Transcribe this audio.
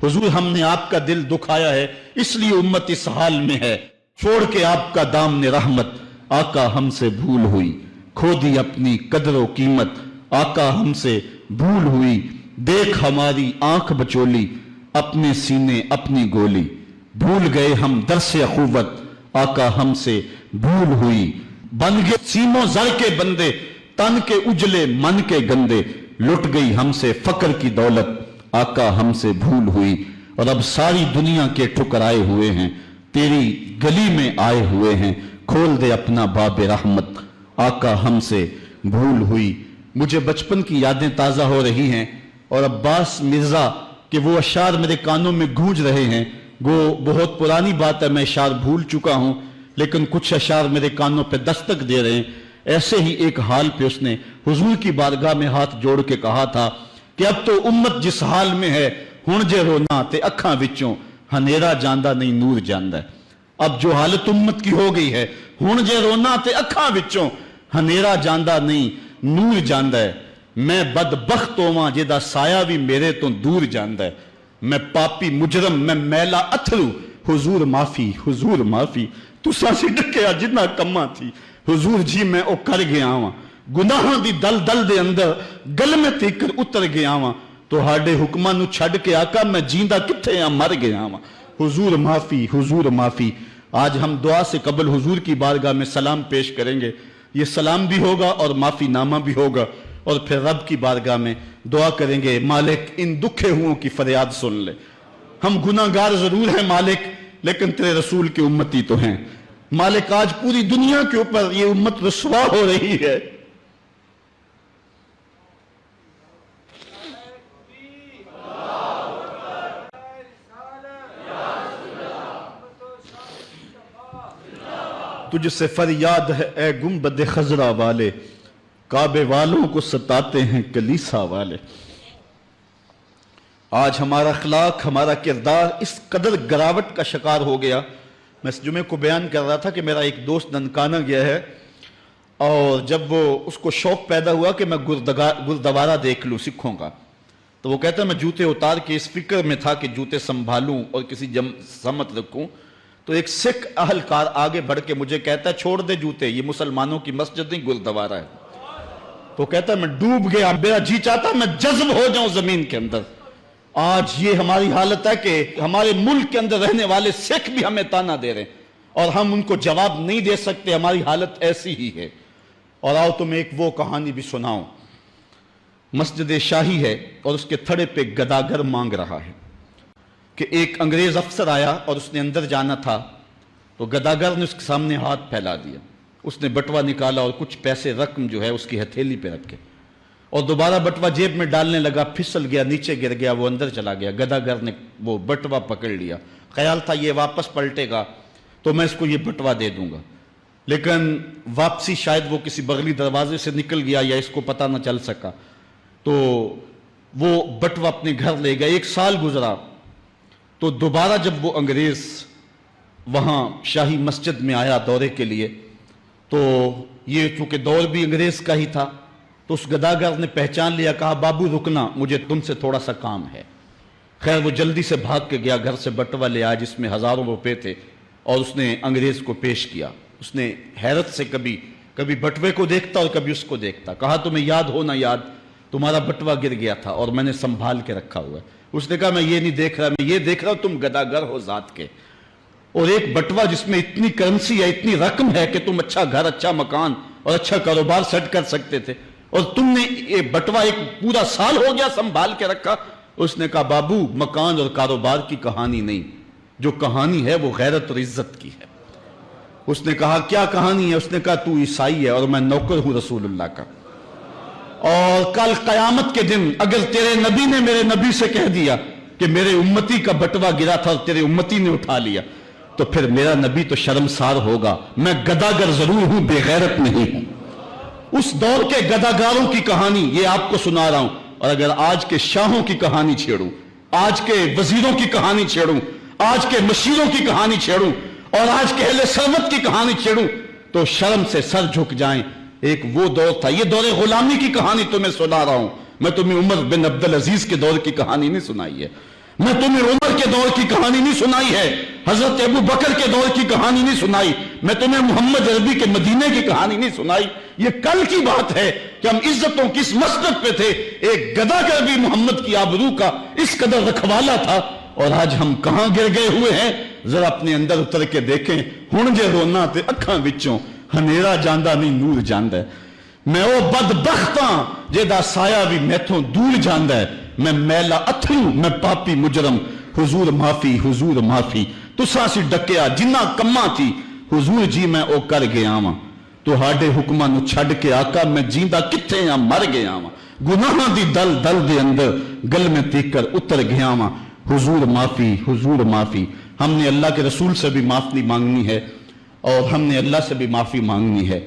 हुजूर हमने आपका दिल दुखाया है, इसलिए उम्मत इस हाल में है। छोड़ के आपका दामने रहमत, आका हमसे भूल हुई। खो दी अपनी कदर कीमत, आका हमसे भूल हुई। देख हमारी आंख बचोली, अपने सीने अपनी गोली। भूल गए हम दरसे अखुवत, आका हमसे भूल हुई। बन गए सीमों जर के बंदे, तन के उजले मन के गंदे। लुट गई हमसे फक्र की दौलत, आका हमसे भूल हुई। और अब सारी दुनिया के ठुकराए हुए हैं, तेरी गली में आए हुए हैं। खोल दे अपना बाब रहमत, आका हमसे भूल हुई। मुझे बचपन की यादें ताजा हो रही हैं और अब्बास मिर्जा के वो अशार मेरे कानों में गूंज रहे हैं। वो बहुत पुरानी बात है, मैं अशार भूल चुका हूं, लेकिन कुछ अशार मेरे कानों पे दस्तक दे रहे हैं। ऐसे ही एक हाल पे उसने हुजूर की बारगाह में हाथ जोड़ के कहा था कि अब तो उम्मत जिस हाल में है, हुण जे रोना ते अखां विचों हनेरा जांदा नहीं नूर जांदा है। अब जो हालत उम्मत की हो गई है, हुण जे रोना ते अखां विचों हनेरा जांदा नहीं नूर जांदा है। मैं बदबख्त होवां जिहदा साया भी मेरे तो दूर जांदा है। मैं पापी मुजरम, मैं मैला अथरू, हुजूर माफी, हुजूर माफी। तुसां सी ढकिया जिन्ना कम्मा थी, हुजूर जी मैं ओ कर गया वां। गुनाहां दी दल दल दे अंदर गल में तीकर उतर गया वां। तुहाडे हुक्मां नूं छड्ड के आका मैं जींदा किथे आ, मर गया वां। हुजूर माफी, हुजूर माफी। आज हम दुआ से कबल हुजूर की बारगाह में सलाम पेश करेंगे। ये सलाम भी होगा और माफी नामा भी होगा, और फिर रब की बारगाह में दुआ करेंगे, मालिक इन दुखे हुओं की फरियाद सुन ले। हम गुनाहगार जरूर हैं मालिक, लेकिन तेरे रसूल की उम्मती तो हैं। मालिक आज पूरी दुनिया के ऊपर ये उम्मत रुसवा हो रही है। तुझसे फरियाद है ए गुंबद खजरा वाले, काबे वालों को सताते हैं कलीसा वाले। आज हमारा अखलाक, हमारा किरदार इस कदर गिरावट का शिकार हो गया। मैं इस जुमे को बयान कर रहा था कि मेरा एक दोस्त ननकाना गया है, और जब वो उसको शौक पैदा हुआ कि मैं गुरुद्वारा देख लूँ सिखों का, तो वो कहता मैं जूते उतार के इस फिक्र में था कि जूते संभालूं और किसी समत रखूं। तो एक सिख अहलकार आगे बढ़ के मुझे कहता है छोड़ दे जूते, ये मुसलमानों की मस्जिद नहीं गुरुद्वारा है। तो कहता मैं डूब गया, मेरा जी चाहता मैं जज्ब हो जाऊं जमीन के अंदर। आज ये हमारी हालत है कि हमारे मुल्क के अंदर रहने वाले सिख भी हमें ताना दे रहे हैं और हम उनको जवाब नहीं दे सकते। हमारी हालत ऐसी ही है। और आओ तुम्हें एक वो कहानी भी सुनाऊं। मस्जिद शाही है और उसके थड़े पे गदागर मांग रहा है कि एक अंग्रेज अफसर आया और उसने अंदर जाना था, तो गदागर ने उसके सामने हाथ फैला दिया। उसने बटवा निकाला और कुछ पैसे रकम जो है उसकी हथेली पे रख के, और दोबारा बटवा जेब में डालने लगा, फिसल गया, नीचे गिर गया, वो अंदर चला गया। गदागर ने वो बटवा पकड़ लिया। ख्याल था ये वापस पलटेगा तो मैं इसको ये बटवा दे दूंगा, लेकिन वापसी शायद वो किसी बगली दरवाजे से निकल गया या इसको पता ना चल सका, तो वो बटवा अपने घर ले गया। 1 साल गुजरा तो दोबारा जब वो अंग्रेज वहां शाही मस्जिद में आया दौरे के लिए, तो ये चूंकि दौर भी अंग्रेज का ही था, तो उस गदागर ने पहचान लिया, कहा बाबू रुकना, मुझे तुमसे थोड़ा सा काम है। खैर वो जल्दी से भाग के गया, घर से बटवा ले आया जिसमें हजारों रुपए थे, और उसने अंग्रेज को पेश किया। उसने हैरत से कभी कभी बटवे को देखता और कभी उसको देखता। कहा तुम्हें याद हो ना याद, तुम्हारा बटवा गिर गया था और मैंने संभाल के रखा हुआ है। उसने कहा मैं ये नहीं देख रहा, मैं ये देख रहा हूं तुम गदागर हो जात के, और एक बटवा जिसमें इतनी करेंसी है, इतनी रकम है कि तुम अच्छा घर, अच्छा मकान और अच्छा कारोबार सेट कर सकते थे, और तुमने ये बटवा एक पूरा साल हो गया संभाल के रखा। उसने कहा बाबू मकान और कारोबार की कहानी नहीं, जो कहानी है वो गैरत और इज्जत की है। उसने कहा क्या कहानी है? उसने कहा तू ईसाई है और मैं नौकर हूं रसूलुल्लाह का, और कल कयामत के दिन अगर तेरे नबी ने मेरे नबी से कह दिया कि मेरे उम्मती का बटवा गिरा था और तेरे उम्मती ने उठा लिया, तो फिर मेरा नबी तो शर्मसार होगा। मैं गदागर जरूर हूं, बेगैरत नहीं हूं। उस दौर के गदागारों की कहानी ये आपको सुना रहा हूं। और अगर आज के शाहों की कहानी छेड़ूं, आज के वजीरों की कहानी छेड़ूं, आज के मशीरों की कहानी छेड़ूं और आज के अहले सरवत की कहानी छेड़ूं, तो शर्म से सर झुक जाएं। एक वो दौर था, ये दौरे गुलामी की कहानी तुम्हें सुना रहा हूं। मैं तुम्हें उमर बिन अब्दुल अजीज के दौर की कहानी नहीं सुनाई है। میں تمہیں عمر کے دور کی کہانی نہیں سنائی ہے, حضرت ابو بکر کے دور کی کہانی نہیں سنائی, میں تمہیں محمد عربی کے مدینے کی کہانی نہیں سنائی. یہ کل کی بات ہے کہ ہم عزتوں کس مسجد پہ تھے, ایک گدا کر بھی محمد کی آبرو کا اس قدر رکھوالا تھا, اور آج ہم کہاں گر گئے ہوئے ہیں. ذرا اپنے اندر اتر کے دیکھیں, ہن جے رونا تے اکھاں وچوں ہنیرا جاندا نہیں نور جاندا ہے. میں او بدبختاں جیدا سایہ بھی میتھوں دور جاندا ہے. میں میلا اتھرو, میں پاپی مجرم, حضور معافی حضور معافی. تساں سی ڈکیا جنہ کماں تھی, حضور جی میں او کر گیا واں. تہاڈے حکماں نو چھڈ کے آقا میں جیندا کتھے ہاں, مر گیا واں. گناہاں دی دل دل دے اندر گل میں تیکر اتر گیا واں. حضور معافی حضور معافی. ہم نے اللہ کے رسول سے بھی معافی مانگنی ہے, اور ہم نے اللہ سے بھی معافی مانگنی ہے.